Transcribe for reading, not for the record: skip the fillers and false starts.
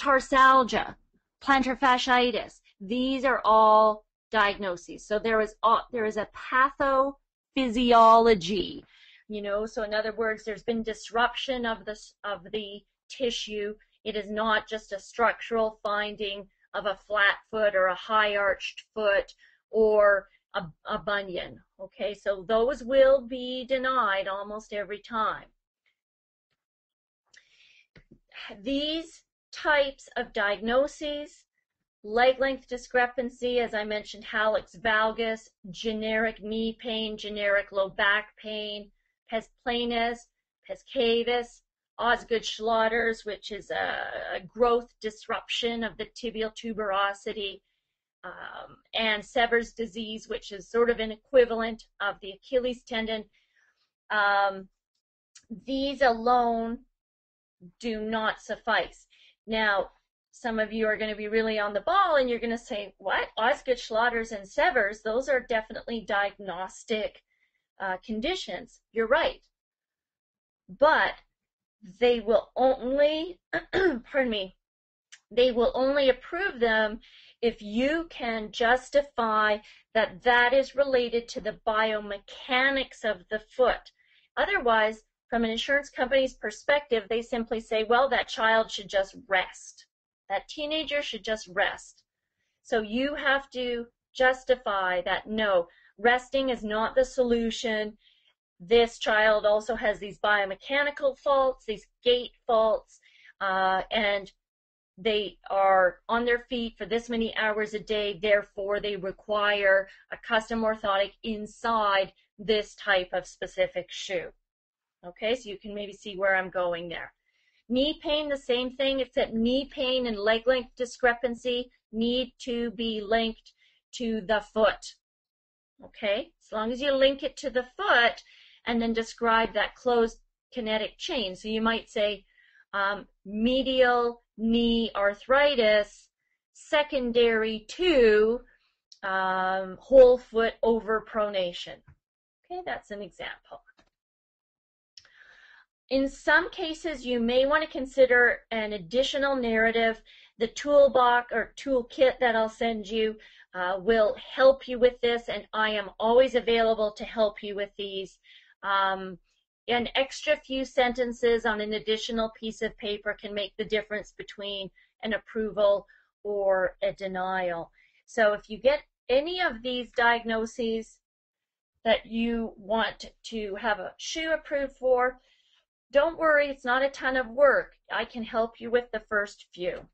metatarsalgia, plantar fasciitis. These are all diagnoses. So there is a pathophysiology, so in other words, there's been disruption of the tissue. It is not just a structural finding of a flat foot or a high arched foot or a bunion. Okay, so those will be denied almost every time. These types of diagnoses, leg length discrepancy, as I mentioned, hallux valgus, generic knee pain, generic low back pain, pes planus, pes cavus, Osgood-Schlatter's, which is a growth disruption of the tibial tuberosity, and Sever's disease, which is sort of an equivalent of the Achilles tendon. These alone do not suffice. Now, some of you are going to be really on the ball and you're going to say, what? Osgood-Schlatter's and Sever's, those are definitely diagnostic conditions. You're right. But they will only, pardon me, they will only approve them if you can justify that that is related to the biomechanics of the foot. Otherwise, from an insurance company's perspective, they simply say, well, that child should just rest. That teenager should just rest. So you have to justify that, no, resting is not the solution. This child also has these biomechanical faults, these gait faults, and they are on their feet for this many hours a day, therefore they require a custom orthotic inside this type of specific shoe. Okay, so you can maybe see where I'm going there. Knee pain, the same thing, except knee pain and leg length discrepancy need to be linked to the foot. Okay, as long as you link it to the foot and then describe that closed kinetic chain. So you might say medial knee arthritis secondary to whole foot overpronation. Okay, that's an example. In some cases, you may want to consider an additional narrative. The toolbox or toolkit that I'll send you will help you with this, and I am always available to help you with these. An extra few sentences on an additional piece of paper can make the difference between an approval or a denial. So if you get any of these diagnoses that you want to have a shoe approved for, don't worry, it's not a ton of work. I can help you with the first few.